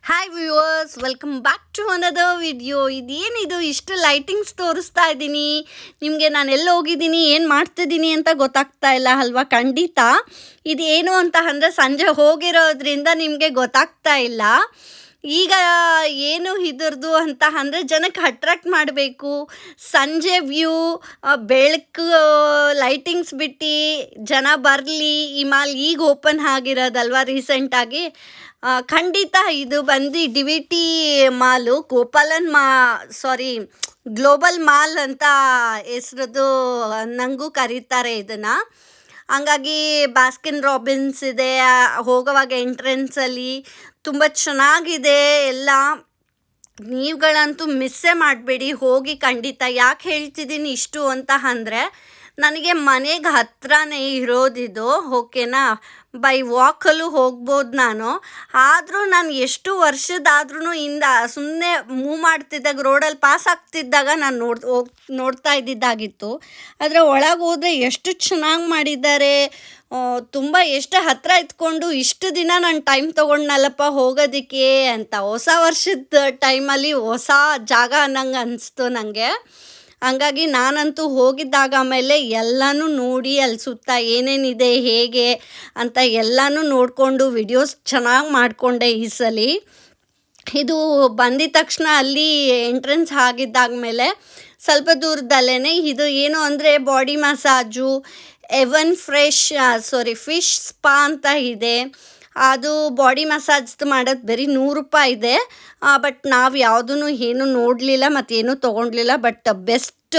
Hi viewers, welcome back to another video. ಇದೇನಿದು ಇಷ್ಟು lightings ತೋರಿಸ್ತಾ ಇದ್ದೀನಿ ನಿಮಗೆ? ನಾನು ಎಲ್ಲಿ ಹೋಗಿದ್ದೀನಿ, ಏನು ಮಾಡ್ತಿದ್ದೀನಿ ಅಂತ ಗೊತ್ತಾಗ್ತಾ ಇಲ್ಲ ಅಲ್ವಾ? ಖಂಡಿತ ಇದೇನು ಅಂತ ಅಂದರೆ ಸಂಜೆ ಹೋಗಿರೋದ್ರಿಂದ ನಿಮಗೆ ಗೊತ್ತಾಗ್ತಾ ಇಲ್ಲ. ಈಗ ಏನು ಇದ್ರದ್ದು ಅಂತ ಅಂದರೆ ಜನಕ್ಕೆ ಅಟ್ರಾಕ್ಟ್ ಮಾಡಬೇಕು, ಸಂಜೆ ವ್ಯೂ, ಬೆಳಕು, ಲೈಟಿಂಗ್ಸ್ ಬಿಟ್ಟು ಜನ ಬರಲಿ. ಈ ಮಾಲ್ ಈಗ ಓಪನ್ ಆಗಿರೋದಲ್ವ ರೀಸೆಂಟಾಗಿ. ಖಂಡಿತ ಇದು ಬಂದು D V T mall, global mall ಅಂತ ಹೆಸ್ರದ್ದು ನನಗೂ ಕರೀತಾರೆ ಇದನ್ನು. ಹಂಗಾಗಿ ಬಾಸ್ಕಿನ್ ರಾಬಿನ್ಸ್ ಇದೆ, ಹೋಗುವಾಗ ಎಂಟ್ರೆನ್ಸಲ್ಲಿ ತುಂಬ ಚೆನ್ನಾಗಿದೆ ಎಲ್ಲ. ನೀವುಗಳಂತೂ ಮಿಸ್ಸೇ ಮಾಡಬೇಡಿ, ಹೋಗಿ ಖಂಡಿತ. ಯಾಕೆ ಹೇಳ್ತಿದ್ದೀನಿ ಇಷ್ಟು ಅಂತ ಅಂದರೆ, ನನಗೆ ಮನೆಗೆ ಹತ್ರನೇ ಇರೋದಿದು, ಓಕೆನಾ? ಬೈ ವಾಕಲ್ಲೂ ಹೋಗ್ಬೋದು ನಾನು. ಆದರೂ ನಾನು ಎಷ್ಟು ವರ್ಷದಾದ್ರೂ ಸುಮ್ಮನೆ ಮೂವ್ ಮಾಡ್ತಿದ್ದಾಗ, ರೋಡಲ್ಲಿ ಪಾಸ್ ಆಗ್ತಿದ್ದಾಗ ನಾನು ನೋಡ್ತಾ ಇದ್ದಿದ್ದಾಗಿತ್ತು. ಆದರೆ ಒಳಗೆ ಹೋದರೆ ಎಷ್ಟು ಚೆನ್ನಾಗಿ ಮಾಡಿದ್ದಾರೆ, ತುಂಬ ಎಷ್ಟು ಹತ್ತಿರ ಇದ್ಕೊಂಡು ಇಷ್ಟು ದಿನ ನಾನು ಟೈಮ್ ತೊಗೊಂಡ್ನಲ್ಲಪ್ಪ ಹೋಗೋದಕ್ಕೆ ಅಂತ. ಹೊಸ ವರ್ಷದ ಟೈಮಲ್ಲಿ ಹೊಸ ಜಾಗ ಅನ್ನಂಗೆ ಅನಿಸ್ತು ನನಗೆ. ಹಂಗಾಗಿ ನಾನಂತೂ ಹೋಗಿದ್ದಾಗ ಆಮೇಲೆ ಎಲ್ಲನೂ ನೋಡಿ, ಅಲ್ಲಿ ಸುತ್ತ ಏನೇನಿದೆ ಹೇಗೆ ಅಂತ ಎಲ್ಲನೂ ನೋಡಿಕೊಂಡು ವಿಡಿಯೋಸ್ ಚೆನ್ನಾಗಿ ಮಾಡಿಕೊಂಡೆ ಈ ಸಲ. ಇದು ಬಂದಿದ ತಕ್ಷಣ ಅಲ್ಲಿ ಎಂಟ್ರೆನ್ಸ್ ಆಗಿದ್ದಾದಮೇಲೆ ಸ್ವಲ್ಪ ದೂರದಲ್ಲೇ ಇದು ಏನು ಅಂದರೆ ಬಾಡಿ ಮಸಾಜು, ಫಿಶ್ ಸ್ಪಾ ಅಂತ ಇದೆ. ಅದು ಬಾಡಿ ಮಸಾಜ್ದು ಮಾಡೋದು ಬರೀ 100 ರೂಪಾಯಿ ಇದೆ. ಬಟ್ ನಾವು ಯಾವುದೂ ಏನೂ ನೋಡಲಿಲ್ಲ ಮತ್ತೇನೂ ತೊಗೊಂಡ್ಲಿಲ್ಲ. ಬಟ್ ಬೆಸ್ಟ್,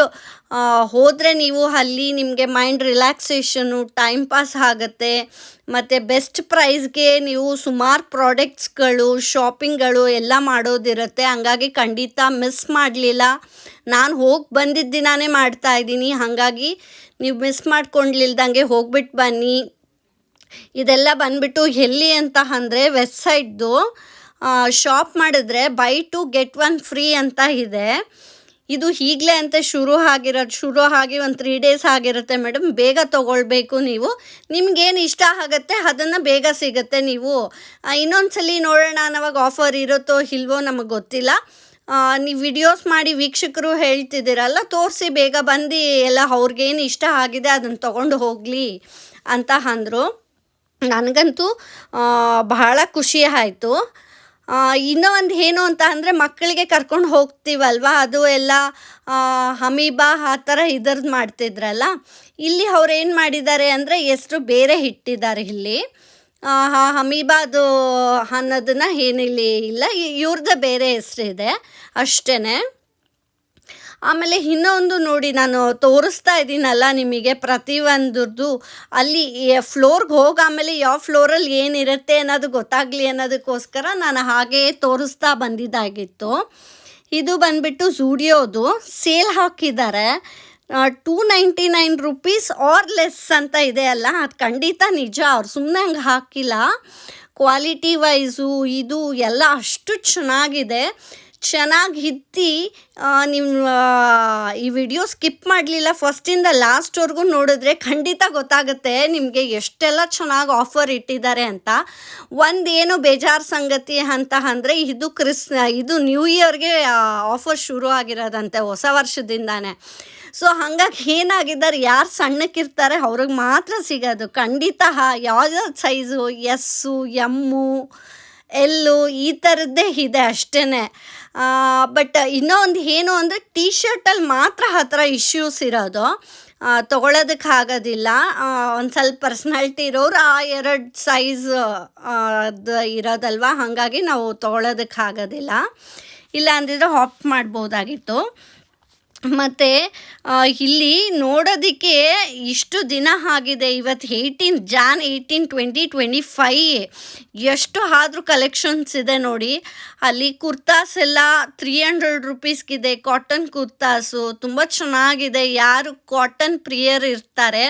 ಹೋದರೆ ನೀವು ಅಲ್ಲಿ ನಿಮಗೆ ಮೈಂಡ್ ರಿಲ್ಯಾಕ್ಸೇಷನು, ಟೈಮ್ ಪಾಸ್ ಆಗುತ್ತೆ. ಮತ್ತು ಬೆಸ್ಟ್ ಪ್ರೈಸ್ಗೆ ನೀವು ಸುಮಾರು ಪ್ರಾಡಕ್ಟ್ಸ್ಗಳು, ಶಾಪಿಂಗ್ಗಳು ಎಲ್ಲ ಮಾಡೋದಿರುತ್ತೆ. ಹಂಗಾಗಿ ಖಂಡಿತ ಮಿಸ್ ಮಾಡಲಿಲ್ಲ. ನಾನು ಹೋಗಿ ಬಂದಿದ್ದ ದಿನಾನೇ ಮಾಡ್ತಾಯಿದ್ದೀನಿ. ಹಾಗಾಗಿ ನೀವು ಮಿಸ್ ಮಾಡ್ಕೊಂಡ್ಲಿಲ್ದಂಗೆ ಹೋಗ್ಬಿಟ್ಟು ಬನ್ನಿ. ಇದೆಲ್ಲ ಬಂದುಬಿಟ್ಟು ಎಲ್ಲಿ ಅಂತ ಅಂದರೆ, ವೆಸ್ಟ್ ಸೈಡ್ದು ಶಾಪ್ ಮಾಡಿದ್ರೆ ಬೈ 2 get 1 ಫ್ರೀ ಅಂತ ಇದೆ. ಇದು ಈಗಲೇ ಅಂತ ಶುರು ಆಗಿ ಒಂದು 3 days ಆಗಿರುತ್ತೆ ಮೇಡಮ್. ಬೇಗ ತೊಗೊಳ್ಬೇಕು ನೀವು. ನಿಮ್ಗೇನು ಇಷ್ಟ ಆಗುತ್ತೆ ಅದನ್ನು ಬೇಗ ಸಿಗುತ್ತೆ. ನೀವು ಇನ್ನೊಂದ್ಸಲಿ ನೋಡೋಣ ಅನ್ನೋವಾಗ ಆಫರ್ ಇರುತ್ತೋ ಇಲ್ವೋ ನಮಗೆ ಗೊತ್ತಿಲ್ಲ. ನೀವು ವಿಡಿಯೋಸ್ ಮಾಡಿ ವೀಕ್ಷಕರು ಹೇಳ್ತಿದ್ದೀರಲ್ಲ, ತೋರಿಸಿ ಬೇಗ ಬಂದು ಎಲ್ಲ ಅವ್ರಿಗೇನು ಇಷ್ಟ ಆಗಿದೆ ಅದನ್ನು ತೊಗೊಂಡು ಹೋಗಲಿ ಅಂತ ಅಂದರು. ನನಗಂತೂ ಬಹಳ ಖುಷಿ ಆಯಿತು. ಇನ್ನೂ ಒಂದು ಏನು ಅಂತ ಅಂದರೆ, ಮಕ್ಕಳಿಗೆ ಕರ್ಕೊಂಡು ಹೋಗ್ತೀವಲ್ವ, ಅದು ಎಲ್ಲ ಹಮೀಬಾ ಆ ಥರ ಇದರದ್ದು ಮಾಡ್ತಿದ್ರಲ್ಲ. ಇಲ್ಲಿ ಅವ್ರು ಏನು ಮಾಡಿದ್ದಾರೆ ಅಂದರೆ, ಹೆಸ್ರು ಬೇರೆ ಇಟ್ಟಿದ್ದಾರೆ ಇಲ್ಲಿ. ಹಮೀಬಾದು ಅನ್ನೋದನ್ನು ಏನಿಲ್ಲಿ ಇಲ್ಲ, ಇವ್ರದ್ದು ಬೇರೆ ಹೆಸ್ರಿದೆ ಅಷ್ಟೇ. ಆಮೇಲೆ ಇನ್ನೊಂದು ನೋಡಿ, ನಾನು ತೋರಿಸ್ತಾ ಇದ್ದೀನಲ್ಲ ನಿಮಗೆ ಪ್ರತಿಯೊಂದ್ರದ್ದು, ಅಲ್ಲಿ ಫ್ಲೋರ್ಗೆ ಆಮೇಲೆ ಯಾವ ಫ್ಲೋರಲ್ಲಿ ಏನಿರುತ್ತೆ ಅನ್ನೋದು ಗೊತ್ತಾಗಲಿ ಅನ್ನೋದಕ್ಕೋಸ್ಕರ ನಾನು ಹಾಗೇ ತೋರಿಸ್ತಾ ಬಂದಿದ್ದಾಗಿತ್ತು. ಇದು ಬಂದುಬಿಟ್ಟು ಝೂಡಿಯೋದು ಸೇಲ್ ಹಾಕಿದ್ದಾರೆ. 299 ರೂಪೀಸ್ ಆರ್ ಲೆಸ್ ಅಂತ ಇದೆ ಅಲ್ಲ, ಅದು ಖಂಡಿತ ನಿಜ. ಅವ್ರು ಸುಮ್ಮನೆ ಹಂಗೆ ಹಾಕಿಲ್ಲ. ಕ್ವಾಲಿಟಿ ವೈಸು ಇದು ಎಲ್ಲ ಅಷ್ಟು ಚೆನ್ನಾಗಿದೆ. ಚೆನ್ನಾಗಿ ನೀವು ಈ ವಿಡಿಯೋ ಸ್ಕಿಪ್ ಮಾಡಲಿಲ್ಲ, ಫಸ್ಟಿಂದ ಲಾಸ್ಟ್ವರೆಗೂ ನೋಡಿದ್ರೆ ಖಂಡಿತ ಗೊತ್ತಾಗುತ್ತೆ ನಿಮಗೆ ಎಷ್ಟೆಲ್ಲ ಚೆನ್ನಾಗಿ ಆಫರ್ ಇಟ್ಟಿದ್ದಾರೆ ಅಂತ. ಒಂದೇನು ಬೇಜಾರು ಸಂಗತಿ ಅಂತ ಅಂದರೆ, ಇದು ನ್ಯೂ ಇಯರ್ಗೆ ಆಫರ್ ಶುರು ಆಗಿರೋದಂತೆ, ಹೊಸ ವರ್ಷದಿಂದಾನೆ. ಸೊ ಹಾಗಾಗಿ ಏನಾಗಿದ್ದಾರೆ, ಯಾರು ಸಣ್ಣಕ್ಕಿರ್ತಾರೆ ಅವ್ರಿಗೆ ಮಾತ್ರ ಸಿಗೋದು. ಖಂಡಿತ ಯಾವುದೋ ಸೈಜು ಎಸ್ಸು, ಎಮ್ಮು, ಎಲ್ಲು ಈ ಥರದ್ದೇ ಇದೆ ಅಷ್ಟೇ. ಬಟ್ ಇನ್ನೂ ಒಂದು ಏನು ಅಂದರೆ, ಟೀ ಶರ್ಟಲ್ಲಿ ಮಾತ್ರ ಆ ಥರ ಇಶ್ಯೂಸ್ ಇರೋದು, ತೊಗೊಳೋದಕ್ಕೆ ಆಗೋದಿಲ್ಲ. ಒಂದು ಸ್ವಲ್ಪ ಪರ್ಸ್ನಾಲಿಟಿ ಇರೋರು ಆ 2 ಸೈಜ್ ಅದು ಇರೋದಲ್ವ, ಹಾಗಾಗಿ ನಾವು ತೊಗೊಳೋದಕ್ಕೆ ಆಗೋದಿಲ್ಲ. ಇಲ್ಲ ಅಂದಿದ್ರೆ ಆಫ್ ಮಾಡ್ಬೋದಾಗಿತ್ತು. ಮತ್ತು ಇಲ್ಲಿ ನೋಡೋದಕ್ಕೆ ಇಷ್ಟು ದಿನ ಆಗಿದೆ, ಇವತ್ತು 18 2025. ಎಷ್ಟು ಆದರೂ ಕಲೆಕ್ಷನ್ಸ್ ಇದೆ ನೋಡಿ. ಅಲ್ಲಿ ಕುರ್ತಾಸ್ ಎಲ್ಲ 300 ರೂಪೀಸ್ಗಿದೆ. ಕಾಟನ್ ಕುರ್ತಾಸು ತುಂಬ ಚೆನ್ನಾಗಿದೆ. ಯಾರು ಕಾಟನ್ ಪ್ರಿಯರ್ ಇರ್ತಾರೆ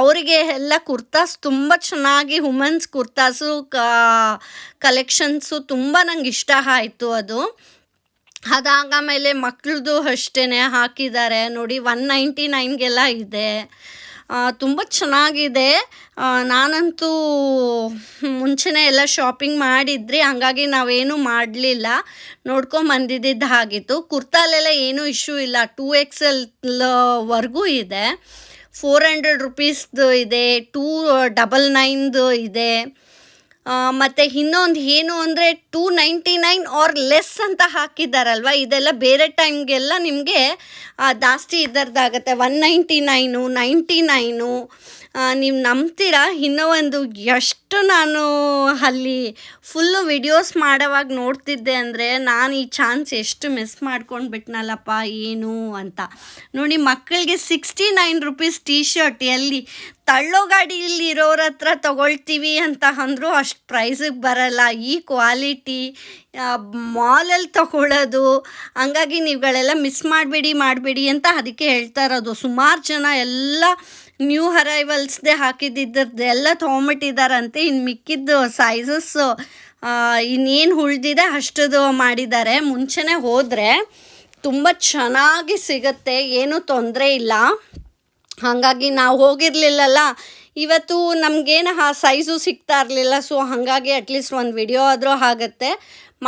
ಅವರಿಗೆ ಎಲ್ಲ ಕುರ್ತಾಸ್ ತುಂಬ ಚೆನ್ನಾಗಿ, ವುಮೆನ್ಸ್ ಕುರ್ತಾಸು ಕಲೆಕ್ಷನ್ಸು ತುಂಬ ನಂಗೆ ಇಷ್ಟ ಆಯಿತು ಅದು. ಅದಾದಮೇಲೆ ಮಕ್ಕಳದು ಅಷ್ಟೇ ಹಾಕಿದ್ದಾರೆ ನೋಡಿ, 199ಗೆಲ್ಲ ಇದೆ. ತುಂಬ ಚೆನ್ನಾಗಿದೆ. ನಾನಂತೂ ಮುಂಚೆನೇ ಎಲ್ಲ ಶಾಪಿಂಗ್ ಮಾಡಿದ್ರಿ, ಹಾಗಾಗಿ ನಾವೇನೂ ಮಾಡಲಿಲ್ಲ, ನೋಡ್ಕೊಂಬಂದಿದ್ದು ಆಗಿತ್ತು. ಕುರ್ತಾಲೆಲ್ಲ ಏನೂ ಇಶ್ಯೂ ಇಲ್ಲ, 2XL ವರೆಗೂ ಇದೆ. 400 ರುಪೀಸ್ದು ಇದೆ, 299 ಇದೆ. ಮತ್ತು ಇನ್ನೊಂದು ಏನು ಅಂದರೆ 299 ಆರ್ ಲೆಸ್ ಅಂತ ಹಾಕಿದ್ದಾರಲ್ವ, ಇದೆಲ್ಲ ಬೇರೆ ಟೈಮ್ಗೆಲ್ಲ ನಿಮಗೆ ಜಾಸ್ತಿ ಇದರದ್ದಾಗತ್ತೆ. 199, 99. ನೀವು ನಂಬ್ತೀರಾ, ಇನ್ನೂ ಒಂದು ಎಷ್ಟು ನಾನು ಅಲ್ಲಿ ಫುಲ್ಲು ವಿಡಿಯೋಸ್ ಮಾಡೋವಾಗ ನೋಡ್ತಿದ್ದೆ ಅಂದರೆ ನಾನು ಈ ಚಾನ್ಸ್ ಎಷ್ಟು ಮಿಸ್ ಮಾಡ್ಕೊಂಡು ಬಿಟ್ನಲ್ಲಪ್ಪ ಏನು ಅಂತ. ನೋಡಿ, ಮಕ್ಕಳಿಗೆ 69 ರುಪೀಸ್ ಟೀ ಶರ್ಟ್ ಎಲ್ಲಿ ತಳ್ಳೋ ಗಾಡಿಯಲ್ಲಿ ಇರೋರ ಹತ್ರ ತೊಗೊಳ್ತೀವಿ ಅಂತ ಅಂದರೂ ಅಷ್ಟು ಪ್ರೈಸಿಗೆ ಬರಲ್ಲ. ಈ ಕ್ವಾಲಿಟಿ ಮಾಲಲ್ಲಿ ತೊಗೊಳ್ಳೋದು, ಹಂಗಾಗಿ ನೀವುಗಳೆಲ್ಲ ಮಿಸ್ ಮಾಡಬೇಡಿ ಅಂತ ಅದಕ್ಕೆ ಹೇಳ್ತಾ ಇರೋದು. ಸುಮಾರು ಜನ ಎಲ್ಲ ನ್ಯೂ ಅರೈವಲ್ಸ್ದೇ ಹಾಕಿದ್ದಿದ್ದೆಲ್ಲ ತೊಗೊಂಬಿಟ್ಟಿದ್ದಾರಂತೆ. ಇನ್ನು ಮಿಕ್ಕಿದ್ದು ಸೈಜಸ್ಸು ಇನ್ನೇನು ಉಳಿದಿದೆ ಅಷ್ಟದು ಮಾಡಿದ್ದಾರೆ. ಮುಂಚೆನೇ ಹೋದರೆ ತುಂಬ ಚೆನ್ನಾಗಿ ಸಿಗುತ್ತೆ, ಏನೂ ತೊಂದರೆ ಇಲ್ಲ. ಹಾಗಾಗಿ ನಾವು ಹೋಗಿರಲಿಲ್ಲಲ್ಲ ಇವತ್ತು, ನಮಗೇನು ಆ ಸೈಜು ಸಿಗ್ತಾ ಇರಲಿಲ್ಲ. ಸೊ ಹಾಗಾಗಿ ಅಟ್ಲೀಸ್ಟ್ ಒಂದು ವಿಡಿಯೋ ಆದರೂ ಆಗುತ್ತೆ,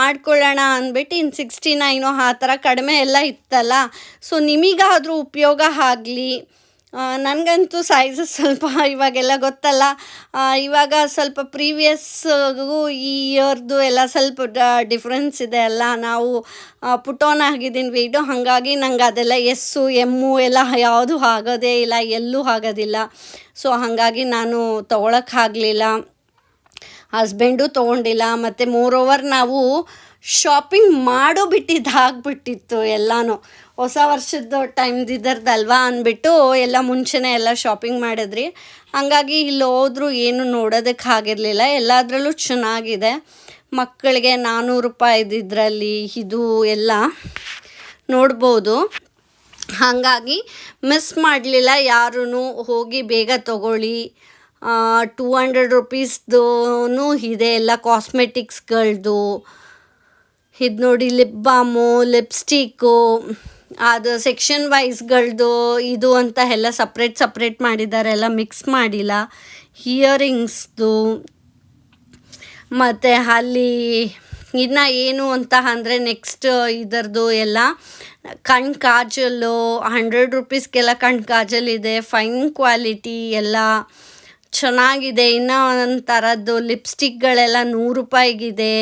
ಮಾಡ್ಕೊಳ್ಳೋಣ ಅಂದ್ಬಿಟ್ಟು. ಇನ್ನು 69 ಆ ಥರ ಕಡಿಮೆ ಎಲ್ಲ ಇತ್ತಲ್ಲ, ಸೊ ನಿಮಗಾದರೂ ಉಪಯೋಗ ಆಗಲಿ. ನನಗಂತೂ ಸೈಜಸ್ ಸ್ವಲ್ಪ ಇವಾಗೆಲ್ಲ ಗೊತ್ತಲ್ಲ, ಇವಾಗ ಸ್ವಲ್ಪ ಪ್ರೀವಿಯಸ್ಗೂ ಈ ಇಯರ್ದು ಎಲ್ಲ ಸ್ವಲ್ಪ ಡಿಫ್ರೆನ್ಸ್ ಇದೆ ಅಲ್ಲ. ನಾವು ಪುಟೋನ್ ಆಗಿದ್ದೀನಿ ವೆಯ್ಟು, ಹಾಗಾಗಿ ನಂಗೆ ಅದೆಲ್ಲ ಎಸ್ಸು ಎಮ್ಮು ಎಲ್ಲ ಯಾವುದೂ ಆಗೋದೇ ಇಲ್ಲ, ಎಲ್ಲೂ ಆಗೋದಿಲ್ಲ. ಸೊ ಹಾಗಾಗಿ ನಾನು ತೊಗೊಳಕ್ಕಾಗಲಿಲ್ಲ, ಹಸ್ಬೆಂಡು ತೊಗೊಂಡಿಲ್ಲ. ಮತ್ತು ಮೋರೋವರ್ ನಾವು ಶಾಪಿಂಗ್ ಮಾಡೋ ಬಿಟ್ಟಿದ್ದಾಗ್ಬಿಟ್ಟಿತ್ತು ಎಲ್ಲನೂ. ಹೊಸ ವರ್ಷದ ಟೈಮ್ದಿದ್ದರದಲ್ವಾ ಅಂದ್ಬಿಟ್ಟು ಎಲ್ಲ ಮುಂಚೆನೇ ಎಲ್ಲ ಶಾಪಿಂಗ್ ಮಾಡಿದ್ರಿ. ಹಾಗಾಗಿ ಇಲ್ಲಿ ಹೋದ್ರೂ ಏನು ನೋಡೋದಕ್ಕಾಗಿರಲಿಲ್ಲ. ಎಲ್ಲದರಲ್ಲೂ ಚೆನ್ನಾಗಿದೆ. ಮಕ್ಕಳಿಗೆ 400 ರೂಪಾಯಿದ್ರಲ್ಲಿ ಇದು ಎಲ್ಲ ನೋಡ್ಬೋದು. ಹಾಗಾಗಿ ಮಿಸ್ ಮಾಡಲಿಲ್ಲ ಯಾರೂ, ಹೋಗಿ ಬೇಗ ತೊಗೊಳ್ಳಿ. 200 ರುಪೀಸ್ದೂ ಇದೆ ಎಲ್ಲ ಕಾಸ್ಮೆಟಿಕ್ಸ್ಗಳದ್ದು. ಇದು ನೋಡಿ, ಲಿಪ್ ಬಾಮು, ಲಿಪ್ಸ್ಟಿಕ್ಕು, ಅದು ಸೆಕ್ಷನ್ ವೈಸ್ಗಳದ್ದು ಇದು ಅಂತ ಎಲ್ಲ ಸಪ್ರೇಟ್ ಮಾಡಿದ್ದಾರೆ, ಎಲ್ಲ ಮಿಕ್ಸ್ ಮಾಡಿಲ್ಲ. ಇಯರಿಂಗ್ಸ್ದು, ಮತ್ತು ಅಲ್ಲಿ ಇನ್ನು ಏನು ಅಂತ ಅಂದರೆ ನೆಕ್ಸ್ಟ್ ಇದರದ್ದು ಎಲ್ಲ ಕಣ್ಣು ಕಾಜಲ್ಲು 100 ರುಪೀಸ್ಗೆಲ್ಲ ಕಣ್ಣು ಕಾಜಲ್ ಇದೆ, ಫೈನ್ ಕ್ವಾಲಿಟಿ ಎಲ್ಲ ಚೆನ್ನಾಗಿದೆ. ಇನ್ನೂ ಒಂದು ಥರದ್ದು ಲಿಪ್ಸ್ಟಿಕ್ಗಳೆಲ್ಲ 100 ರೂಪಾಯಿಗಿದೆ.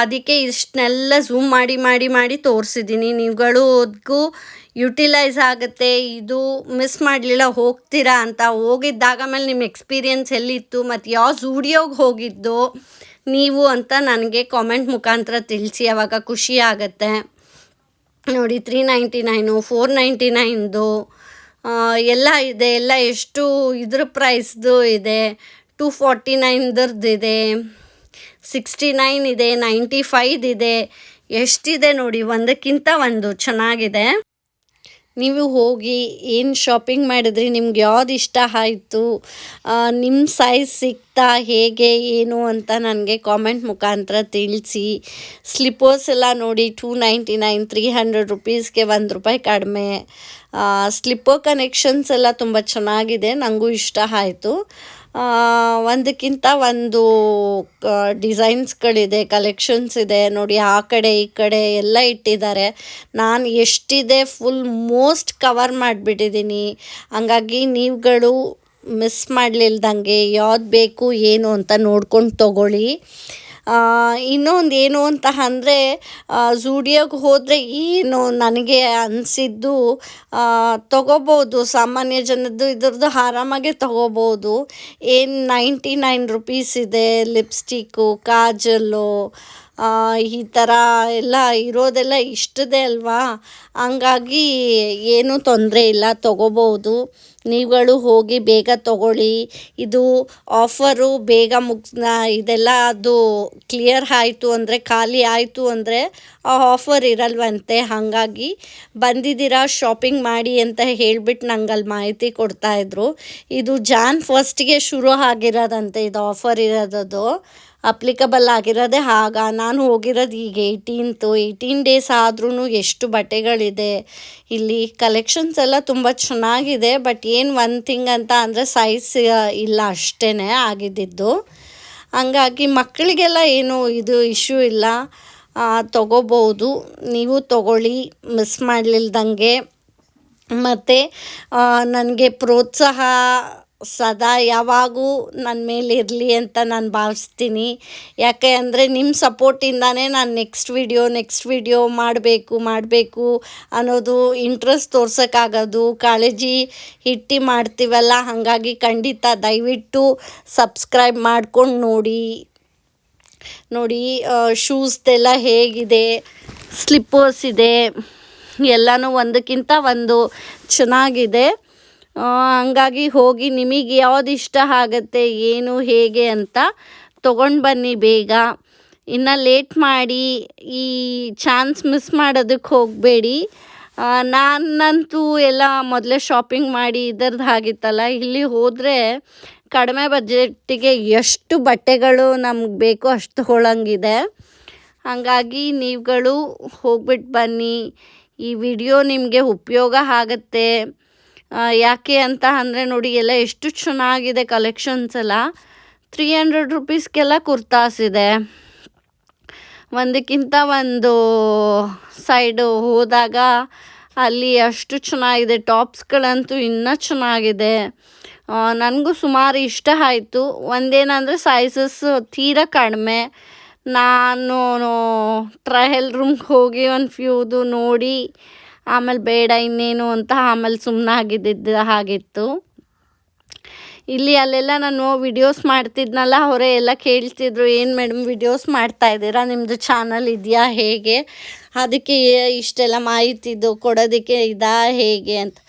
ಅದಕ್ಕೆ ಇಷ್ಟನ್ನೆಲ್ಲ ಝೂಮ್ ಮಾಡಿ ತೋರಿಸಿದ್ದೀನಿ. ನೀವುಗಳಿಗೂ ಯುಟಿಲೈಸ್ ಆಗುತ್ತೆ. ಇದು ಮಿಸ್ ಮಾಡಲಿಲ್ಲ, ಹೋಗ್ತೀರಾ ಅಂತ. ಹೋಗಿದ್ದಾಗ ಮೇಲೆ ನಿಮ್ಮ ಎಕ್ಸ್ಪೀರಿಯನ್ಸ್ ಎಲ್ಲಿತ್ತು ಮತ್ತು ಯಾವ ಝೂಡಿಯೋಗೆ ಹೋಗಿದ್ದು ನೀವು ಅಂತ ನನಗೆ ಕಾಮೆಂಟ್ ಮುಖಾಂತರ ತಿಳಿಸಿ, ಆವಾಗ ಖುಷಿ ಆಗುತ್ತೆ. ನೋಡಿ, 399, 499 ಎಲ್ಲ ಇದೆ. ಎಲ್ಲ ಎಷ್ಟು ಇದ್ರ ಪ್ರೈಸ್ದು ಇದೆ, 249 ಇದೆ, 69 ಇದೆ, 95 ಇದೆ, ಎಷ್ಟಿದೆ ನೋಡಿ, ಒಂದಕ್ಕಿಂತ ಒಂದು ಚೆನ್ನಾಗಿದೆ. ನೀವು ಹೋಗಿ ಏನು ಶಾಪಿಂಗ್ ಮಾಡಿದ್ರಿ, ನಿಮ್ಗೆ ಯಾವ್ದು ಇಷ್ಟ ಆಯಿತು, ನಿಮ್ಮ ಸೈಜ್ ಸಿಗ್ತಾ ಹೇಗೆ ಏನು ಅಂತ ನನಗೆ ಕಾಮೆಂಟ್ ಮುಖಾಂತರ ತಿಳಿಸಿ. ಸ್ಲಿಪ್ಪರ್ಸ್ ಎಲ್ಲ ನೋಡಿ, 299, 300 ರುಪೀಸ್ಗೆ 1 ರೂಪಾಯಿ ಕಡಿಮೆ. ಸ್ಲಿಪ್ಪರ್ ಕನೆಕ್ಷನ್ಸ್ ಎಲ್ಲ ತುಂಬ ಚೆನ್ನಾಗಿದೆ, ನನಗೂ ಇಷ್ಟ ಆಯಿತು. ಒಂದಕ್ಕಿಂತ ಒಂದು ಡಿಸೈನ್ಸ್ಗಳಿದೆ, ಕಲೆಕ್ಷನ್ಸ್ ಇದೆ ನೋಡಿ. ಆ ಕಡೆ ಈ ಕಡೆ ಎಲ್ಲ ಇಟ್ಟಿದ್ದಾರೆ. ನಾನು ಎಷ್ಟಿದೆ ಫುಲ್ ಮೋಸ್ಟ್ ಕವರ್ ಮಾಡಿಬಿಟ್ಟಿದ್ದೀನಿ. ಹಂಗಾಗಿ ನೀವುಗಳು ಮಿಸ್ ಮಾಡಲಿಲ್ದಂಗೆ ಯಾವ್ದು ಬೇಕು ಏನು ಅಂತ ನೋಡ್ಕೊಂಡು ತೊಗೊಳ್ಳಿ. ಇನ್ನೊಂದು ಏನು ಅಂತ ಅಂದರೆ, ಝೂಡಿಯೋಗೆ ಹೋದರೆ ಏನು ನನಗೆ ಅನಿಸಿದ್ದು ತೊಗೋಬೋದು, ಸಾಮಾನ್ಯ ಜನದ್ದು ಇದ್ರದ್ದು ಆರಾಮಾಗೆ ತೊಗೋಬೋದು. ಏನು 99 ರುಪೀಸ್ ಇದೆ ಲಿಪ್ಸ್ಟಿಕ್ಕು, ಕಾಜಲ್ಲು, ಈ ಥರ ಎಲ್ಲ ಇರೋದೆಲ್ಲ ಇಷ್ಟದೆ ಅಲ್ವಾ. ಹಂಗಾಗಿ ಏನೂ ತೊಂದರೆ ಇಲ್ಲ, ತೊಗೋಬೋದು. ನೀವುಗಳು ಹೋಗಿ ಬೇಗ ತೊಗೊಳ್ಳಿ. ಇದು ಆಫರು ಬೇಗ ಇದೆಲ್ಲ ಅದು ಕ್ಲಿಯರ್ ಆಯಿತು ಅಂದರೆ, ಖಾಲಿ ಆಯಿತು ಅಂದರೆ ಆ ಆಫರ್ ಇರಲ್ವಂತೆ. ಹಾಗಾಗಿ ಬಂದಿದ್ದೀರಾ ಶಾಪಿಂಗ್ ಮಾಡಿ ಅಂತ ಹೇಳಿಬಿಟ್ಟು ನಂಗೆ ಅಲ್ಲಿ ಮಾಹಿತಿ ಕೊಡ್ತಾಯಿದ್ರು. ಇದು Jan 1ಗೆ ಶುರು ಆಗಿರೋದಂತೆ ಇದು ಆಫರ್ ಇರೋದದು. ಅಪ್ಲಿಕಬಲ್ ಆಗಿರೋದೇ ಆಗ. ನಾನು ಹೋಗಿರೋದು ಈಗ 18 ಡೇಸ್ ಆದ್ರೂ ಎಷ್ಟು ಬಟ್ಟೆಗಳಿದೆ ಇಲ್ಲಿ. ಕಲೆಕ್ಷನ್ಸ್ ಎಲ್ಲ ತುಂಬ ಚೆನ್ನಾಗಿದೆ. ಬಟ್ ಏನು ಒಂದು ಥಿಂಗ್ ಅಂತ ಅಂದರೆ ಸೈಜ್ ಇಲ್ಲ ಅಷ್ಟೇ ಆಗಿದ್ದಿದ್ದು. ಹಂಗಾಗಿ ಮಕ್ಕಳಿಗೆಲ್ಲ ಏನು ಇದು ಇಶ್ಯೂ ಇಲ್ಲ, ತೊಗೋಬೋದು. ನೀವು ತೊಗೊಳ್ಳಿ ಮಿಸ್ ಮಾಡಲಿಲ್ದಂಗೆ. ಮತ್ತು ನನಗೆ ಪ್ರೋತ್ಸಾಹ ಸದಾ ಯಾವಾಗೂ ನನ್ನ ಮೇಲೆ ಇರಲಿ ಅಂತ ನಾನು ಭಾವಿಸ್ತೀನಿ. ಯಾಕೆ ಅಂದರೆ ನಿಮ್ಮ ಸಪೋರ್ಟಿಂದಾನೇ ನಾನು ನೆಕ್ಸ್ಟ್ ವಿಡಿಯೋ ಮಾಡಬೇಕು ಅನ್ನೋದು ಇಂಟ್ರೆಸ್ಟ್ ತೋರ್ಸೋಕ್ಕಾಗೋದು. ಕಾಳಜಿ ಇಟ್ಟು ಮಾಡ್ತೀವಲ್ಲ, ಹಾಗಾಗಿ ಖಂಡಿತ ದಯವಿಟ್ಟು ಸಬ್ಸ್ಕ್ರೈಬ್ ಮಾಡ್ಕೊಂಡು ನೋಡಿ. ಶೂಸ್ದೆಲ್ಲ ಹೇಗಿದೆ, ಸ್ಲಿಪ್ಪರ್ಸ್ ಇದೆ, ಎಲ್ಲನೂ ಒಂದಕ್ಕಿಂತ ಒಂದು ಚೆನ್ನಾಗಿದೆ. ಹಂಗಾಗಿ ಹೋಗಿ ನಿಮಗೆ ಯಾವ್ದು ಇಷ್ಟ ಆಗುತ್ತೆ ಏನು ಹೇಗೆ ಅಂತ ತೊಗೊಂಡು ಬನ್ನಿ ಬೇಗ. ಇನ್ನು ಲೇಟ್ ಮಾಡಿ ಈ ಚಾನ್ಸ್ ಮಿಸ್ ಮಾಡೋದಕ್ಕೆ ಹೋಗಬೇಡಿ. ನಾನಂತೂ ಎಲ್ಲ ಮೊದಲೇ ಶಾಪಿಂಗ್ ಮಾಡಿ ಇದರದ್ದು ಆಗಿತ್ತಲ್ಲ. ಇಲ್ಲಿ ಹೋದರೆ ಕಡಿಮೆ ಬಜೆಟ್ಟಿಗೆ ಎಷ್ಟು ಬಟ್ಟೆಗಳು ನಮ್ಗೆ ಬೇಕೋ ಅಷ್ಟು ತೊಗೊಳಂಗಿದೆ. ಹಾಗಾಗಿ ನೀವುಗಳು ಹೋಗ್ಬಿಟ್ಟು ಬನ್ನಿ. ಈ ವಿಡಿಯೋ ನಿಮಗೆ ಉಪಯೋಗ ಆಗುತ್ತೆ. ಯಾಕೆ ಅಂತ ಅಂದರೆ ನೋಡಿ, ಎಲ್ಲ ಎಷ್ಟು ಚೆನ್ನಾಗಿದೆ ಕಲೆಕ್ಷನ್ಸ್ ಎಲ್ಲ. 300 ರುಪೀಸ್ಗೆಲ್ಲ ಕುರ್ತಾಸ್ ಇದೆ. ಒಂದಕ್ಕಿಂತ ಒಂದು ಸೈಡು ಹೋದಾಗ ಅಲ್ಲಿ ಅಷ್ಟು ಚೆನ್ನಾಗಿದೆ. ಟಾಪ್ಸ್ಗಳಂತೂ ಇನ್ನೂ ಚೆನ್ನಾಗಿದೆ. ನನಗೂ ಸುಮಾರು ಇಷ್ಟ ಆಯಿತು. ಒಂದೇನಂದರೆ ಸೈಜಸ್ ತೀರಾ ಕಡಿಮೆ. ನಾನು ಟ್ರಯಲ್ ರೂಮ್ಗೆ ಹೋಗಿ ಒಂದು ಫ್ಯೂದು ನೋಡಿ ಆಮೇಲೆ ಬೇಡ ಇನ್ನೇನು ಅಂತ ಆಮೇಲೆ ಸುಮ್ಮನಾಗಿದ್ದಿದ್ದು ಆಗಿತ್ತು. ಇಲ್ಲಿ ಅಲ್ಲೆಲ್ಲ ನಾನು ವಿಡಿಯೋಸ್ ಮಾಡ್ತಿದ್ನಲ್ಲ, ಅವರೇ ಎಲ್ಲ ಕೇಳ್ತಿದ್ರು, ಏನು ಮೇಡಮ್ ವಿಡಿಯೋಸ್ ಮಾಡ್ತಾಯಿದ್ದೀರಾ, ನಿಮ್ಮದು ಚಾನಲ್ ಇದೆಯಾ ಹೇಗೆ, ಅದಕ್ಕೆ ಇಷ್ಟೆಲ್ಲ ಮಾಹಿತಿದು ಕೊಡೋದಕ್ಕೆ ಇದಾ ಹೇಗೆ ಅಂತ.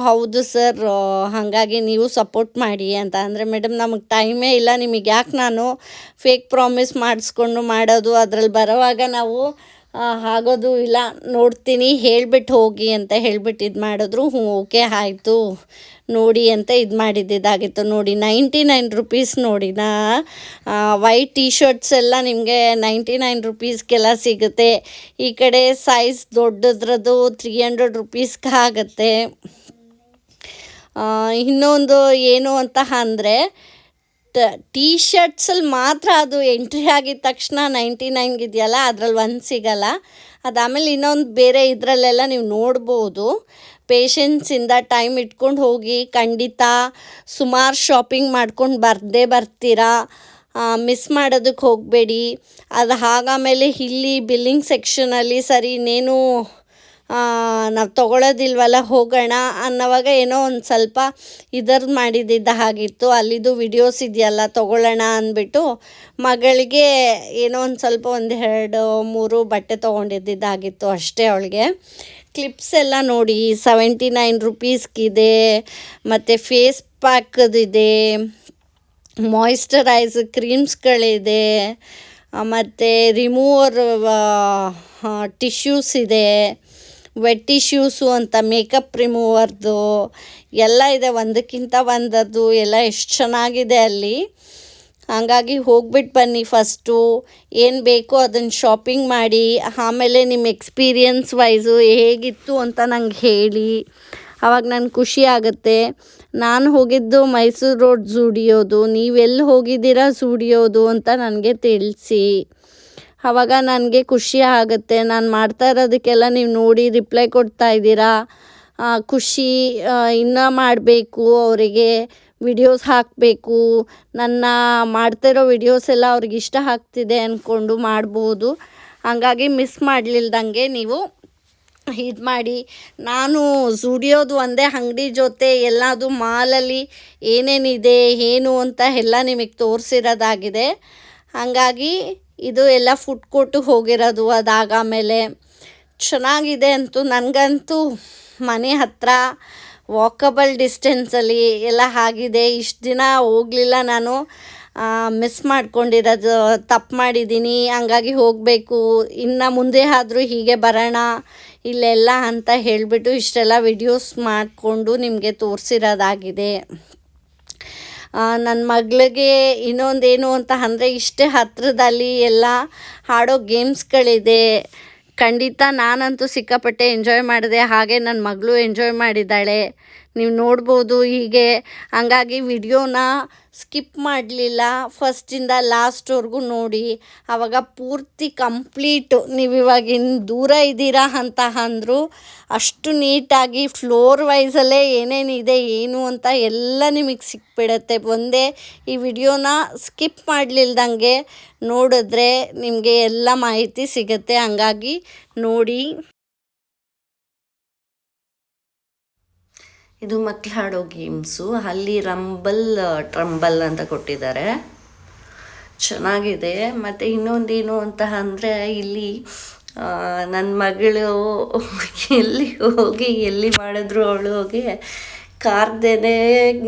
ಹೌದು ಸರ್, ಹಾಗಾಗಿ ನೀವು ಸಪೋರ್ಟ್ ಮಾಡಿ ಅಂತ ಅಂದರೆ, ಮೇಡಮ್ ನಮಗೆ ಟೈಮೇ ಇಲ್ಲ, ನಿಮಗೆ ಯಾಕೆ ನಾನು ಫೇಕ್ ಪ್ರಾಮಿಸ್ ಮಾಡಿಸ್ಕೊಂಡು ಮಾಡೋದು, ಅದರಲ್ಲಿ ಬರೋವಾಗ ನಾವು ಆಗೋದು ಇಲ್ಲ, ನೋಡ್ತೀನಿ ಹೇಳ್ಬಿಟ್ಟು ಹೋಗಿ ಅಂತ ಹೇಳ್ಬಿಟ್ಟು ಇದು ಮಾಡಿದ್ರು. ಓಕೆ ಆಯಿತು ನೋಡಿ ಅಂತ ಇದು ಮಾಡಿದ್ದಿದ್ದಾಗಿತ್ತು. ನೋಡಿ 99 ರುಪೀಸ್ ನೋಡಿ. ವೈಟ್ ಟೀ ಶರ್ಟ್ಸ್ ಎಲ್ಲ ನಿಮಗೆ 99 ರುಪೀಸ್ಗೆಲ್ಲ ಸಿಗುತ್ತೆ. ಈ ಕಡೆ ಸೈಜ್ ದೊಡ್ಡದ್ರದ್ದು 300 ರುಪೀಸ್ಗೆ ಆಗುತ್ತೆ. ಇನ್ನೊಂದು ಏನು ಅಂತ ಅಂದರೆ, ಟೀ ಶರ್ಟ್ಸಲ್ಲಿ ಮಾತ್ರ ಅದು ಎಂಟ್ರಿ ಆಗಿದ ತಕ್ಷಣ 99 ಇದೆಯಲ್ಲ, ಅದ್ರಲ್ಲಿ ಒಂದು ಸಿಗಲ್ಲ. ಅದಾದಮೇಲೆ ಇನ್ನೊಂದು ಬೇರೆ ಇದರಲ್ಲೆಲ್ಲ ನೀವು ನೋಡ್ಬೋದು. ಪೇಷನ್ಸಿಂದ ಟೈಮ್ ಇಟ್ಕೊಂಡು ಹೋಗಿ, ಖಂಡಿತ ಸುಮಾರು ಶಾಪಿಂಗ್ ಮಾಡ್ಕೊಂಡು ಬರ್ತೀರಾ. ಮಿಸ್ ಮಾಡೋದಕ್ಕೆ ಹೋಗಬೇಡಿ. ಅದು ಆಗಾಮೇಲೆ ಇಲ್ಲಿ ಬಿಲ್ಲಿಂಗ್ ಸೆಕ್ಷನಲ್ಲಿ ಸರಿ ಇನ್ನೇನು ನಾವು ತೊಗೊಳೋದಿಲ್ವಲ್ಲ ಹೋಗೋಣ ಅನ್ನೋವಾಗ ಏನೋ ಒಂದು ಸ್ವಲ್ಪ ಇದರದ್ದು ಮಾಡಿದ್ದಿದ್ದ ಹಾಗಿತ್ತು. ಅಲ್ಲಿದ್ದು ವಿಡಿಯೋಸ್ ಇದೆಯಲ್ಲ ತೊಗೊಳ್ಳೋಣ ಅಂದ್ಬಿಟ್ಟು ಮಗಳಿಗೆ ಏನೋ ಒಂದು ಸ್ವಲ್ಪ 1-2-3 ಬಟ್ಟೆ ತೊಗೊಂಡಿದ್ದಾಗಿತ್ತು ಅಷ್ಟೇ. ಅವಳಿಗೆ ಕ್ಲಿಪ್ಸ್ ಎಲ್ಲ ನೋಡಿ 79 ರುಪೀಸ್ಗಿದೆ. ಮತ್ತು ಫೇಸ್ ಪ್ಯಾಕದಿದೆ, ಮಾಯಿಶ್ಚರೈಸ್ ಕ್ರೀಮ್ಸ್ಗಳಿದೆ, ಮತ್ತು ರಿಮೂವರ್ ಟಿಶ್ಯೂಸ್ ಇದೆ, ವೆಟ್ ಟಿಶ್ಯೂಸು ಅಂತ ಮೇಕಪ್ ರಿಮೂವರ್ದು ಎಲ್ಲ ಇದೆ. ಒಂದಕ್ಕಿಂತ ಒಂದದ್ದು ಎಲ್ಲ ಎಷ್ಟು ಚೆನ್ನಾಗಿದೆ ಅಲ್ಲಿ. ಹಾಗಾಗಿ ಹೋಗ್ಬಿಟ್ಟು ಬನ್ನಿ. ಫಸ್ಟು ಏನು ಬೇಕೋ ಅದನ್ನು ಶಾಪಿಂಗ್ ಮಾಡಿ, ಆಮೇಲೆ ನಿಮ್ಮ ಎಕ್ಸ್ಪೀರಿಯನ್ಸ್ ವೈಸು ಹೇಗಿತ್ತು ಅಂತ ನಂಗೆ ಹೇಳಿ. ಆವಾಗ ನನಗೆ ಖುಷಿ ಆಗುತ್ತೆ. ನಾನು ಹೋಗಿದ್ದು ಮೈಸೂರು ರೋಡ್ ಝೂಡಿಯೋದು, ನೀವೆಲ್ಲಿ ಹೋಗಿದ್ದೀರಾ ಝೂಡಿಯೋದು ಅಂತ ನನಗೆ ತಿಳಿಸಿ. ಆವಾಗ ನನಗೆ ಖುಷಿ ಆಗುತ್ತೆ. ನಾನು ಮಾಡ್ತಾ ಇರೋದಕ್ಕೆಲ್ಲ ನೀವು ನೋಡಿ ರಿಪ್ಲೈ ಕೊಡ್ತಾ ಇದ್ದೀರಾ, ಖುಷಿ. ಇನ್ನೂ ಮಾಡಬೇಕು, ಅವರಿಗೆ ವಿಡಿಯೋಸ್ ಹಾಕಬೇಕು. ನನ್ನ ಮಾಡ್ತಿರೋ ವಿಡಿಯೋಸ್ ಎಲ್ಲ ಅವ್ರಿಗೆ ಇಷ್ಟ ಆಗ್ತಿದೆ ಅಂದ್ಕೊಂಡು ಮಾಡ್ಬೋದು. ಹಾಗಾಗಿ ಮಿಸ್ ಮಾಡಲಿಲ್ದಂಗೆ ನೀವು ಇದು ಮಾಡಿ. ನಾನು ಝೂಡಿಯೋದು ಒಂದೇ ಅಂಗಡಿ ಜೊತೆ ಎಲ್ಲದು ಮಾಲಲ್ಲಿ ಏನೇನಿದೆ ಏನು ಅಂತ ಎಲ್ಲ ನಿಮಗೆ ತೋರಿಸಿರೋದಾಗಿದೆ. ಹಾಗಾಗಿ ಇದು ಎಲ್ಲ ಫುಡ್ ಕೋರ್ಟಿಗೆ ಹೋಗಿರೋದು. ಅದಾದಮೇಲೆ ಚೆನ್ನಾಗಿದೆ ಅಂತೂ. ನನಗಂತೂ ಮನೆ ಹತ್ತಿರ ವಾಕಬಲ್ ಡಿಸ್ಟೆನ್ಸಲ್ಲಿ ಎಲ್ಲ ಆಗಿದೆ. ಇಷ್ಟು ದಿನ ಹೋಗಲಿಲ್ಲ ನಾನು, ಮಿಸ್ ಮಾಡ್ಕೊಂಡಿರೋದು ತಪ್ಪು ಮಾಡಿದ್ದೀನಿ. ಹಂಗಾಗಿ ಹೋಗಬೇಕು, ಇನ್ನು ಮುಂದೆ ಆದರೂ ಹೀಗೆ ಬರೋಣ ಇಲ್ಲೆಲ್ಲ ಅಂತ ಹೇಳಿಬಿಟ್ಟು ಇಷ್ಟೆಲ್ಲ ವಿಡಿಯೋಸ್ ಮಾಡಿಕೊಂಡು ನಿಮಗೆ ತೋರಿಸಿರೋದಾಗಿದೆ. ನನ್ನ ಮಗಳಿಗೆ ಇನ್ನೊಂದೇನು ಅಂತ ಅಂದರೆ ಇಷ್ಟೇ ಹತ್ತಿರದಲ್ಲಿ ಎಲ್ಲ ಆಡೋ ಗೇಮ್ಸ್ಗಳಿದೆ. ಖಂಡಿತ ನಾನಂತೂ ಸಿಕ್ಕಾಪಟ್ಟೆ ಎಂಜಾಯ್ ಮಾಡಿದೆ, ಹಾಗೆ ನನ್ನ ಮಗಳು ಎಂಜಾಯ್ ಮಾಡಿದ್ದಾಳೆ. ನೀವು ನೋಡ್ಬೋದು ಹೀಗೆ. ಹಂಗಾಗಿ ವಿಡಿಯೋನ ಸ್ಕಿಪ್ ಮಾಡಲಿಲ್ಲ, ಫಸ್ಟಿಂದ ಲಾಸ್ಟ್ವರೆಗೂ ನೋಡಿ. ಆವಾಗ ಪೂರ್ತಿ ಕಂಪ್ಲೀಟು ನೀವು ಇವಾಗ ಇನ್ನು ದೂರ ಇದ್ದೀರಾ ಅಂತ ಅಂದರು ಅಷ್ಟು ನೀಟಾಗಿ ಫ್ಲೋರ್ ವೈಸಲ್ಲೇ ಏನೇನಿದೆ ಏನು ಅಂತ ಎಲ್ಲ ನಿಮಗೆ ಸಿಕ್ಬಿಡತ್ತೆ. ಒಂದೇ ಈ ವಿಡಿಯೋನ ಸ್ಕಿಪ್ ಮಾಡಲಿಲ್ದಂಗೆ ನೋಡಿದ್ರೆ ನಿಮಗೆ ಎಲ್ಲ ಮಾಹಿತಿ ಸಿಗುತ್ತೆ. ಹಂಗಾಗಿ ನೋಡಿ. ಇದು ಮಕ್ಳು ಆಡೋ ಗೇಮ್ಸು. ಅಲ್ಲಿ ಟ್ರಂಬಲ್ ಅಂತ ಕೊಟ್ಟಿದ್ದಾರೆ, ಚೆನ್ನಾಗಿದೆ. ಮತ್ತು ಇನ್ನೊಂದೇನು ಅಂತ ಅಂದರೆ ಇಲ್ಲಿ ನನ್ನ ಮಗಳು ಎಲ್ಲಿ ಮಾಡಿದ್ರು ಅವಳು ಹೋಗಿ ಕಾರ್ದೇನೆ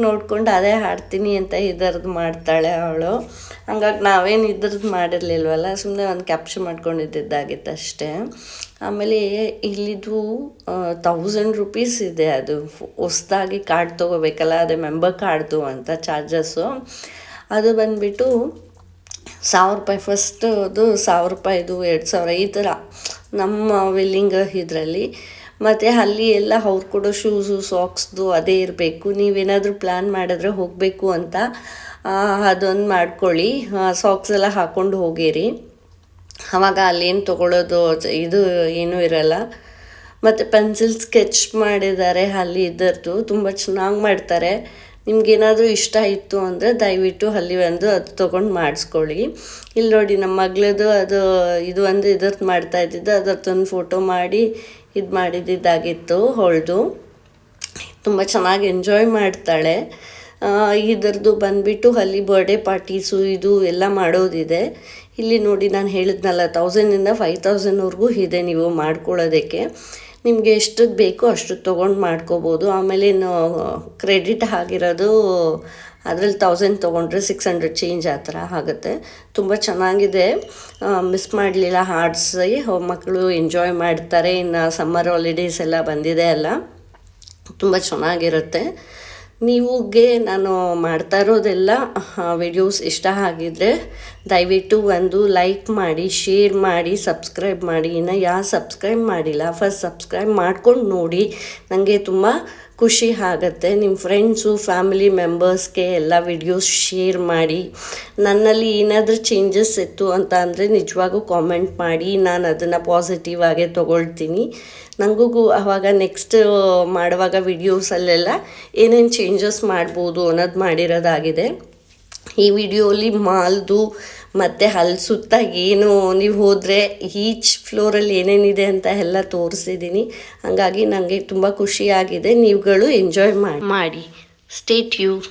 ನೋಡ್ಕೊಂಡು ಅದೇ ಹಾಡ್ತೀನಿ ಅಂತ ಇದರದ್ದು ಮಾಡ್ತಾಳೆ ಅವಳು. ಹಂಗಾಗಿ ನಾವೇನು ಇದ್ರದ್ದು ಮಾಡಿರಲಿಲ್ವಲ್ಲ, ಸುಮ್ಮನೆ ಒಂದು ಕ್ಯಾಪ್ಚರ್ ಮಾಡ್ಕೊಂಡಿದ್ದಾಗಿತ್ತು ಅಷ್ಟೇ. ಆಮೇಲೆ ಇಲ್ಲಿದು 1000 ರೂಪೀಸ್ ಇದೆ. ಅದು ಹೊಸ್ದಾಗಿ ಕಾರ್ಡ್ ತೊಗೋಬೇಕಲ್ಲ, ಅದೇ ಮೆಂಬರ್ ಕಾರ್ಡ್ದು ಅಂತ ಚಾರ್ಜಸ್ಸು. ಅದು ಬಂದುಬಿಟ್ಟು 1000 ರೂಪಾಯಿ ಫಸ್ಟ್, ಅದು 1000 ರೂಪಾಯಿದು 2000 ಈ ಥರ ನಮ್ಮ ವೆಲ್ಲಿಂಗ್ ಇದರಲ್ಲಿ. ಮತ್ತು ಅಲ್ಲಿ ಎಲ್ಲ ಅವ್ರು ಕೊಡೋ ಶೂಸು ಸಾಕ್ಸ್ದು ಅದೇ ಇರಬೇಕು. ನೀವೇನಾದರೂ ಪ್ಲ್ಯಾನ್ ಮಾಡಿದ್ರೆ ಹೋಗಬೇಕು ಅಂತ ಅದೊಂದು ಮಾಡ್ಕೊಳ್ಳಿ, ಸಾಕ್ಸ್ ಎಲ್ಲ ಹಾಕ್ಕೊಂಡು ಹೋಗಿರಿ. ಆವಾಗ ಅಲ್ಲೇನು ತೊಗೊಳ್ಳೋದು ಇದು ಏನೂ ಇರಲ್ಲ. ಮತ್ತು ಪೆನ್ಸಿಲ್ ಸ್ಕೆಚ್ ಮಾಡಿದ್ದಾರೆ ಅಲ್ಲಿ, ಇದರದ್ದು ತುಂಬ ಚೆನ್ನಾಗಿ ಮಾಡ್ತಾರೆ. ನಿಮ್ಗೇನಾದರೂ ಇಷ್ಟ ಇತ್ತು ಅಂದರೆ ದಯವಿಟ್ಟು ಅಲ್ಲಿ ಅದು ತೊಗೊಂಡು ಮಾಡಿಸ್ಕೊಳ್ಳಿ. ಇಲ್ಲಿ ನೋಡಿ ನಮ್ಮ ಮಗಳದು ಇದ್ರದ್ದು ಮಾಡ್ತಾಯಿದ್ದಿದ್ದು, ಅದರದ್ದೊಂದು ಫೋಟೋ ಮಾಡಿ ಇದು ಮಾಡಿದ್ದಾಗಿತ್ತು ಅವಳದು. ತುಂಬ ಚೆನ್ನಾಗಿ ಎಂಜಾಯ್ ಮಾಡ್ತಾಳೆ. ಇದರದ್ದು ಬಂದುಬಿಟ್ಟು ಅಲ್ಲಿ ಬರ್ಡೇ ಪಾರ್ಟೀಸು ಇದು ಎಲ್ಲ ಮಾಡೋದಿದೆ. ಇಲ್ಲಿ ನೋಡಿ ನಾನು ಹೇಳಿದ್ನಲ್ಲ 1000ಇಂದ 5000ವರೆಗೂ ಇದೆ ನೀವು ಮಾಡ್ಕೊಳ್ಳೋದಕ್ಕೆ. ನಿಮಗೆ ಎಷ್ಟಕ್ಕೆ ಬೇಕೋ ಅಷ್ಟು ತೊಗೊಂಡು ಮಾಡ್ಕೋಬೋದು. ಆಮೇಲೆ ಕ್ರೆಡಿಟ್ ಆಗಿರೋದು ಅದರಲ್ಲಿ 1000 ತೊಗೊಂಡ್ರೆ 600 ಚೇಂಜ್ ಆ ಥರ ಆಗುತ್ತೆ. ತುಂಬ ಚೆನ್ನಾಗಿದೆ, ಮಿಸ್ ಮಾಡಲಿಲ್ಲ. ಹಾಡಿಸಿ ಮಕ್ಕಳು ಎಂಜಾಯ್ ಮಾಡ್ತಾರೆ. ಇನ್ನು ಸಮ್ಮರ್ ಹಾಲಿಡೇಸ್ ಎಲ್ಲ ಬಂದಿದೆ ಅಲ್ಲ, ತುಂಬ ಚೆನ್ನಾಗಿರುತ್ತೆ. ನೀವುಗೆ ನಾನು ಮಾಡ್ತಾ ಇರೋದೆಲ್ಲ ವಿಡಿಯೋಸ್ ಇಷ್ಟ ಆಗಿದ್ದರೆ ದಯವಿಟ್ಟು ಒಂದು ಲೈಕ್ ಮಾಡಿ, ಶೇರ್ ಮಾಡಿ, ಸಬ್ಸ್ಕ್ರೈಬ್ ಮಾಡಿ. ಇನ್ನು ಯಾರು ಸಬ್ಸ್ಕ್ರೈಬ್ ಮಾಡಿಲ್ಲ ಫಸ್ಟ್ ಸಬ್ಸ್ಕ್ರೈಬ್ ಮಾಡ್ಕೊಂಡು ನೋಡಿ, ನನಗೆ ತುಂಬ ಖುಷಿ ಆಗುತ್ತೆ. ನಿಮ್ಮ ಫ್ರೆಂಡ್ಸು ಫ್ಯಾಮಿಲಿ ಮೆಂಬರ್ಸ್ಗೆ ಎಲ್ಲ ವಿಡಿಯೋಸ್ ಶೇರ್ ಮಾಡಿ. ನನ್ನಲ್ಲಿ ಏನಾದರೂ ಚೇಂಜಸ್ ಇತ್ತು ಅಂತ ಅಂದರೆ ನಿಜವಾಗೂ ಕಾಮೆಂಟ್ ಮಾಡಿ, ನಾನು ಅದನ್ನು ಪಾಸಿಟಿವ್ ಆಗೇ ತೊಗೊಳ್ತೀನಿ. ನನಗೂ ಆವಾಗ ನೆಕ್ಸ್ಟ್ ಮಾಡುವಾಗ ವಿಡಿಯೋಸಲ್ಲೆಲ್ಲ ಏನೇನು ಚೇಂಜಸ್ ಮಾಡ್ಬೋದು ಅನ್ನೋದು ಮಾಡಿರೋದಾಗಿದೆ. ಈ ವಿಡಿಯೋಲಿ ಮಾಲ್ದು ಮತ್ತು ಅಲ್ಲಿ ಸುತ್ತ ಏನು ನೀವು ಹೋದರೆ ಈಚ್ ಫ್ಲೋರಲ್ಲಿ ಏನೇನಿದೆ ಅಂತ ಎಲ್ಲ ತೋರಿಸಿದ್ದೀನಿ. ಹಾಗಾಗಿ ನನಗೆ ತುಂಬ ಖುಷಿಯಾಗಿದೆ. ನೀವುಗಳು ಎಂಜಾಯ್ ಮಾಡಿ. Stay tune.